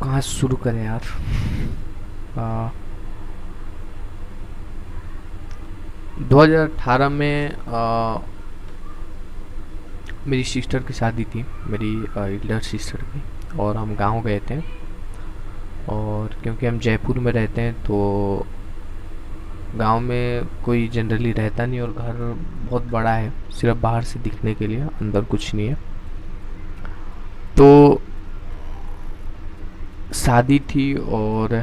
कहाँ से शुरू करें यार। आ, 2018 में मेरी सिस्टर की शादी थी, मेरी एल्डर सिस्टर की। और हम गांव गए थे। और क्योंकि हम जयपुर में रहते हैं तो गांव में कोई जनरली रहता नहीं, और घर बहुत बड़ा है, सिर्फ बाहर से दिखने के लिए, अंदर कुछ नहीं है। तो शादी थी और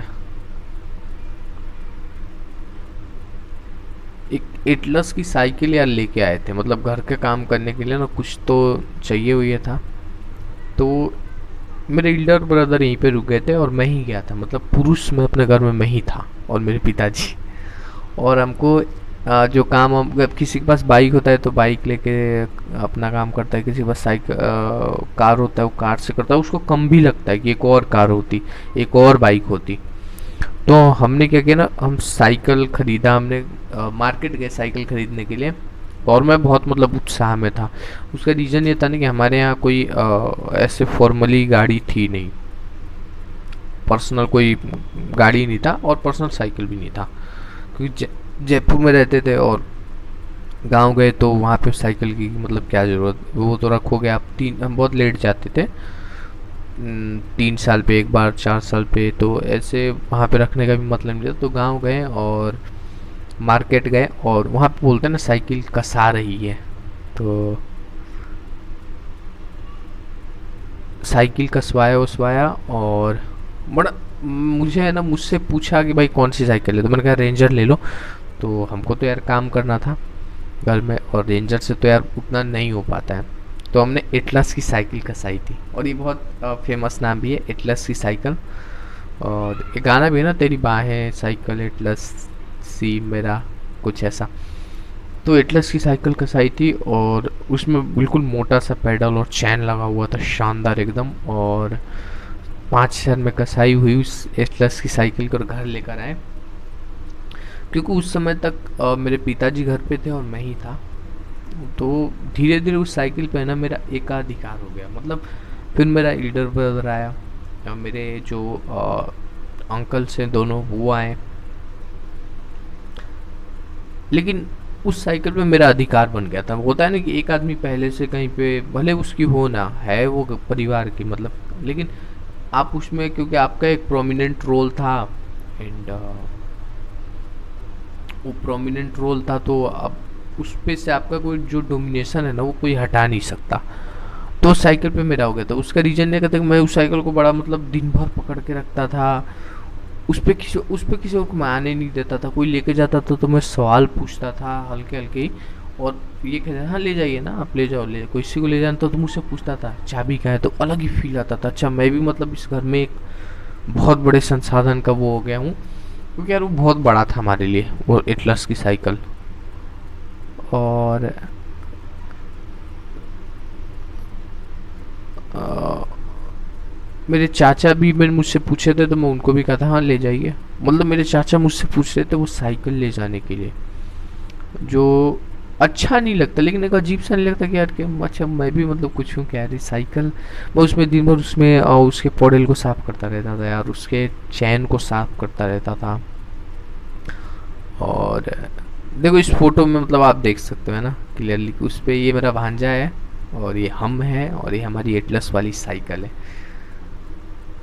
एक एटलस की साइकिल यार लेके आए थे, मतलब घर के काम करने के लिए ना, कुछ तो चाहिए हुई था। तो मेरे एल्डर ब्रदर यहीं पे रुक गए थे और मैं ही गया था, मतलब पुरुष मैं अपने घर में मैं ही था और मेरे पिताजी। और हमको जो काम हम, अब किसी के पास बाइक होता है तो बाइक लेके अपना काम करता है, किसी के पास साइकिल कार होता है वो कार से करता है, उसको कम भी लगता है कि एक और कार होती, एक और बाइक होती। तो हमने क्या किया ना, हम साइकिल खरीदा, हमने मार्केट गए साइकिल खरीदने के लिए। और मैं बहुत मतलब उत्साह में था। उसका रीज़न ये था ना कि हमारे यहाँ कोई ऐसे फॉर्मली गाड़ी थी नहीं, पर्सनल कोई गाड़ी नहीं था और पर्सनल साइकिल भी नहीं था, क्योंकि जयपुर में रहते थे और गांव गए तो वहाँ पे साइकिल की मतलब क्या ज़रूरत, वो तो रखोगे आप। हम बहुत लेट जाते थे, 3 साल पे एक बार, 4 साल पे, तो ऐसे वहाँ पे रखने का भी मतलब नहीं था। तो गांव गए और मार्केट गए और वहाँ पे बोलते हैं ना साइकिल कसा रही है, तो साइकिल कसवाया उसवाया। और बड़ा मुझे है ना, मुझसे पूछा कि भाई कौन सी साइकिल है, तो मैंने कहा रेंजर ले लो। तो हमको तो यार काम करना था घर में, और रेंजर से तो यार उतना नहीं हो पाता है। तो हमने एटलस की साइकिल कसाई थी, और ये बहुत फेमस नाम भी है, एटलस की साइकिल। और एक गाना भी है ना, तेरी बाहें साइकिल एटलस सी मेरा, कुछ ऐसा। तो एटलस की साइकिल कसाई थी और उसमें बिल्कुल मोटा सा पेडल और चैन लगा हुआ था, शानदार एकदम। और 5 हजार में कसाई हुई उस एटलस की साइकिल को घर लेकर आए, क्योंकि उस समय तक मेरे पिताजी घर पे थे और मैं ही था। तो धीरे धीरे उस साइकिल पे ना मेरा एकाधिकार हो गया, मतलब फिर मेरा एल्डर ब्रदर आया, मेरे जो अंकल्स हैं दोनों वो आए। लेकिन उस साइकिल पे मेरा अधिकार बन गया था। होता है ना कि एक आदमी पहले से कहीं पे भले उसकी हो ना है, वो परिवार की मतलब, लेकिन आप उसमें क्योंकि आपका एक प्रोमिनेंट रोल था, एंड वो प्रोमिनेंट रोल था, तो अब उस पे से आपका कोई जो डोमिनेशन है ना वो कोई हटा नहीं सकता। तो साइकिल पे मेरा हो गया था। उसका रीजन ये कहते कि मैं उस साइकिल को बड़ा मतलब दिन भर पकड़ के रखता था। उस पे किसी और को मैं आने नहीं देता था। कोई लेके जाता था तो मैं सवाल पूछता था हल्के हल्के ही, और ये कहते हाँ ले जाइए ना, आप ले जाओ, ले कोई किसी को ले जाना तो मुझसे पूछता था चाबी कहाँ है, तो अलग ही फील आता था। अच्छा मैं भी मतलब इस घर में एक बहुत बड़े संसाधन का वो हो गया हूँ, क्योंकि यार वो बहुत बड़ा था हमारे लिए, वो एटलस की साइकिल। और अ, मेरे चाचा भी मैंने मुझसे पूछे थे तो मैं उनको भी कहा था हाँ ले जाइए। मतलब मेरे चाचा मुझसे पूछ रहे थे वो साइकिल ले जाने के लिए, जो अच्छा नहीं लगता, लेकिन एक अजीब सा नहीं लगता कि यार कि अच्छा मैं भी मतलब कुछ हूँ क्या, यार साइकिल। मैं उसमें दिन भर उसमें उसके पॉडल को साफ करता रहता था यार, उसके चैन को साफ करता रहता था। और देखो इस फोटो में मतलब आप देख सकते हो है ना क्लियरली, उस पे ये मेरा भांजा है और ये हम है और ये हमारी एटलस वाली साइकिल है।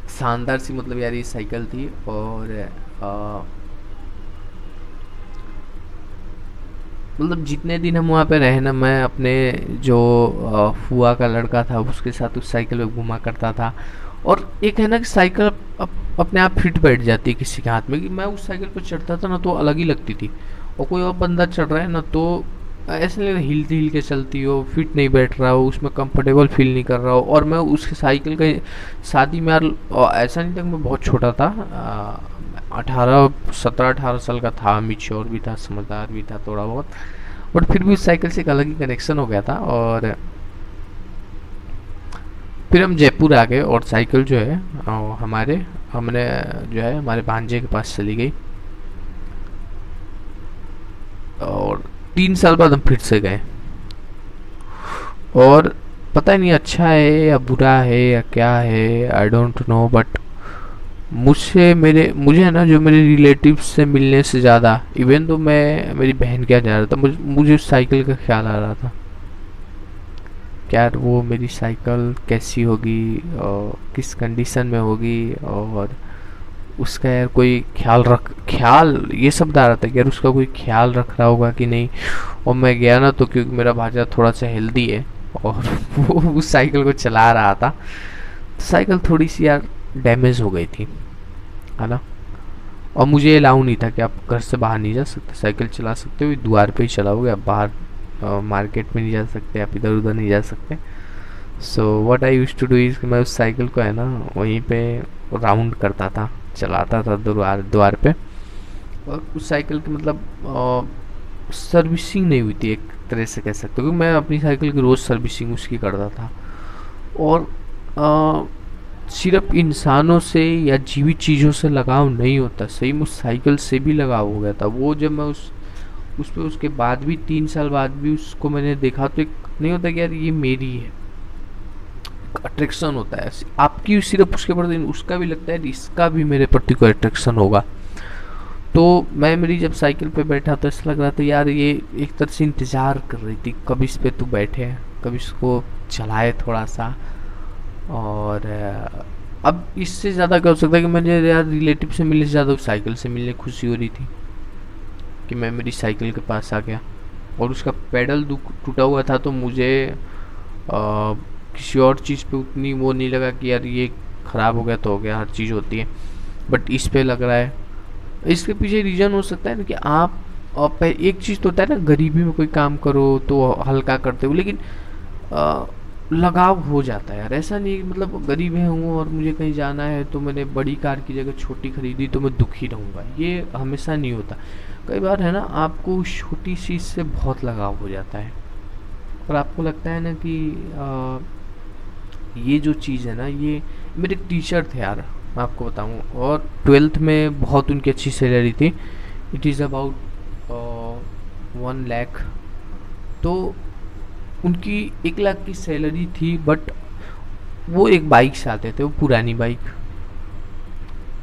शानदार सी मतलब यार ये साइकिल थी। और मतलब जितने दिन हम वहाँ पे रहे ना, मैं अपने जो फुआ का लड़का था उसके साथ उस साइकिल पे घुमा करता था। और एक है ना कि साइकिल अपने आप फिट बैठ जाती है किसी के हाथ में, कि मैं उस साइकिल पर चढ़ता था ना तो अलग ही लगती थी, और कोई और बंदा चढ़ रहा है ना तो ऐसे नहीं हिलती हिल के चलती हो, फिट नहीं बैठ रहा हो उसमें, कंफर्टेबल फील नहीं कर रहा हो। और मैं उसके साइकिल का शादी में यार ऐसा नहीं था कि मैं बहुत छोटा था, 17-18 साल का था, मिच्योर भी था, समझदार भी था थोड़ा बहुत, बट फिर भी उस साइकिल से एक अलग ही कनेक्शन हो गया था। और फिर हम जयपुर आ गए और साइकिल जो है हमारे हमने जो है हमारे भांजे के पास चली गई। और 3 साल बाद हम फिर से गए, और पता ही नहीं अच्छा है या बुरा है या क्या है, आई डोंट नो, बट मुझे है ना, जो मेरे रिलेटिव्स से मिलने से ज़्यादा, इवन तो मैं मेरी बहन के यहाँ जा रहा था, मुझे उस साइकिल का ख्याल आ रहा था। क्या यार वो मेरी साइकिल कैसी होगी और किस कंडीशन में होगी, और उसका यार कोई ख्याल, ये सब आ रहा था कि यार उसका कोई ख्याल रख रहा होगा कि नहीं। और मैं गया ना, तो क्योंकि मेरा भांजा थोड़ा सा हेल्दी है और वो उस साइकिल को चला रहा था, तो साइकिल थोड़ी सी यार डैमेज हो गई थी, है ना। और मुझे अलाउ नहीं था कि आप घर से बाहर नहीं जा सकते, साइकिल चला सकते हो द्वार पे ही चलाओगे, आप बाहर मार्केट में नहीं जा सकते, आप इधर उधर नहीं जा सकते। So what I used to do is, मैं उस साइकिल को है ना वहीं पे राउंड करता था, चलाता था द्वार द्वार पे। और उस साइकिल की मतलब सर्विसिंग नहीं हुई थी, एक तरह से कह सकते हो, क्योंकि मैं अपनी साइकिल की रोज़ सर्विसिंग उसकी करता था। और सिर्फ इंसानों से या जीवित चीज़ों से लगाव नहीं होता, सही में उस साइकिल से भी लगाव हो गया था। वो जब मैं उस पे उसके बाद भी 3 साल बाद भी उसको मैंने देखा, तो एक नहीं होता कि यार ये मेरी है, अट्रैक्शन होता है आपकी सिर्फ उसके प्रति, उसका भी लगता है इसका भी मेरे प्रति कोई अट्रैक्शन होगा। तो मैं मेरी जब साइकिल पे बैठा तो ऐसा लग रहा था यार ये एक तरह से इंतज़ार कर रही थी, कब इस पे तू बैठे, कब इसको चलाए थोड़ा सा। और अब इससे ज़्यादा क्या हो सकता है कि मुझे यार रिलेटिव से मिलने से ज़्यादा उस साइकिल से मिलने खुशी हो रही थी कि मैं मेरी साइकिल के पास आ गया। और उसका पेडल टूटा हुआ था, तो मुझे किसी और चीज़ पे उतनी वो नहीं लगा कि यार ये ख़राब हो गया तो हो गया, हर चीज़ होती है। बट इस पे लग रहा है। इसके पीछे रीज़न हो सकता है ना कि आप एक चीज़ तो होता है ना, गरीबी में कोई काम करो तो हल्का करते हो, लेकिन लगाव हो जाता है यार। ऐसा नहीं मतलब गरीब है हूँ और मुझे कहीं जाना है तो मैंने बड़ी कार की जगह छोटी खरीदी तो मैं दुखी रहूँगा, ये हमेशा नहीं होता। कई बार है ना आपको उस छोटी चीज़ से बहुत लगाव हो जाता है, और आपको लगता है ना कि ये जो चीज़ है ना, ये मेरे एक टीचर थे यार, मैं आपको बताऊँ, और 12th में बहुत उनकी अच्छी सैलरी थी। It is about 1 lakh. तो उनकी 1 लाख की सैलरी थी, बट वो एक बाइक से आते थे, वो पुरानी बाइक।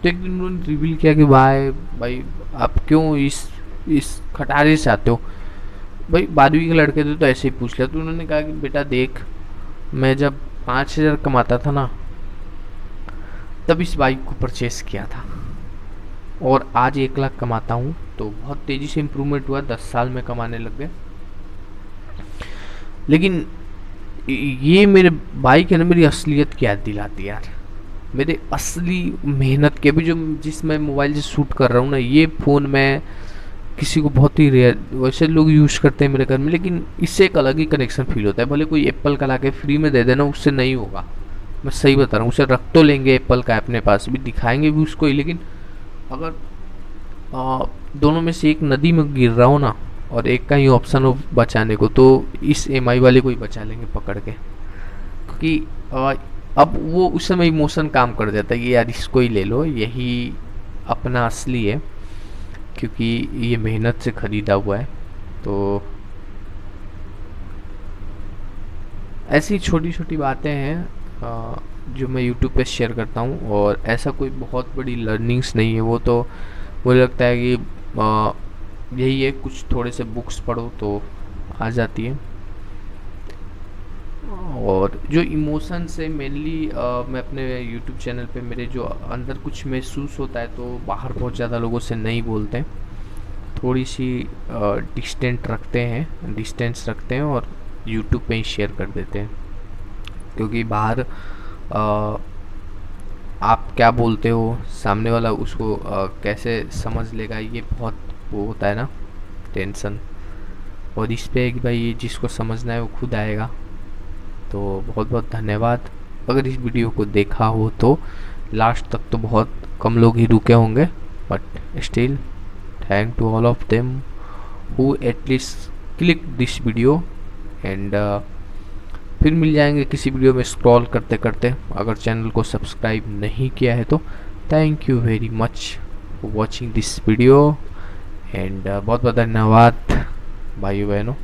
तो एक दिन उन्होंने रिवील किया कि भाई आप क्यों इस खटारे से आते हो। भाई 12वीं के लड़के थे तो ऐसे ही पूछ लिया। तो उन्होंने कहा कि बेटा देख, मैं जब 5,000 कमाता था ना, तब इस बाइक को परचेस किया था, और आज 1 लाख कमाता हूँ, तो बहुत तेज़ी से इम्प्रूवमेंट हुआ, 10 साल में कमाने लग गए। लेकिन ये मेरे बाइक है ना, मेरी असलियत की याद दिलाती है यार, मेरे असली मेहनत के भी, जो जिस मैं मोबाइल से शूट कर रहा हूँ ना, ये फ़ोन मैं किसी को बहुत ही रेयर, वैसे लोग यूज़ करते हैं मेरे घर में, लेकिन इससे एक अलग ही कनेक्शन फील होता है। भले कोई एप्पल का ला के फ्री में दे देना, उससे नहीं होगा, मैं सही बता रहा हूँ। उसे रख तो लेंगे एप्पल का अपने पास भी, दिखाएंगे भी उसको ही, लेकिन अगर दोनों में से एक नदी में गिर रहा हो ना, और एक का ही ऑप्शन हो बचाने को, तो इस एमआई वाले को ही बचा लेंगे पकड़ के। क्योंकि अब वो उस समय इमोशन काम कर जाता है कि यार इसको ही ले लो, यही अपना असली है, क्योंकि ये मेहनत से ख़रीदा हुआ है। तो ऐसी छोटी छोटी बातें हैं जो मैं यूट्यूब पे शेयर करता हूँ, और ऐसा कोई बहुत बड़ी लर्निंग्स नहीं है। वो तो मुझे लगता है कि यही है, कुछ थोड़े से बुक्स पढ़ो तो आ जाती है। और जो इमोशन से मेनली मैं अपने यूट्यूब चैनल पे, मेरे जो अंदर कुछ महसूस होता है, तो बाहर बहुत ज़्यादा लोगों से नहीं बोलते हैं, थोड़ी सी डिस्टेंस रखते हैं और यूट्यूब पे ही शेयर कर देते हैं। क्योंकि बाहर आप क्या बोलते हो, सामने वाला उसको कैसे समझ लेगा, ये बहुत वो होता है ना, टेंशन। और इस पे कि भाई ये जिसको समझना है वो खुद आएगा। तो बहुत बहुत धन्यवाद। अगर इस वीडियो को देखा हो तो लास्ट तक तो बहुत कम लोग ही रुके होंगे, but still thank to all of them who at least click this video. And फिर मिल जाएंगे किसी वीडियो में स्क्रॉल करते करते। अगर चैनल को सब्सक्राइब नहीं किया है तो thank you very much for watching this video. And बहुत बहुत धन्यवाद भाइयों बहनों।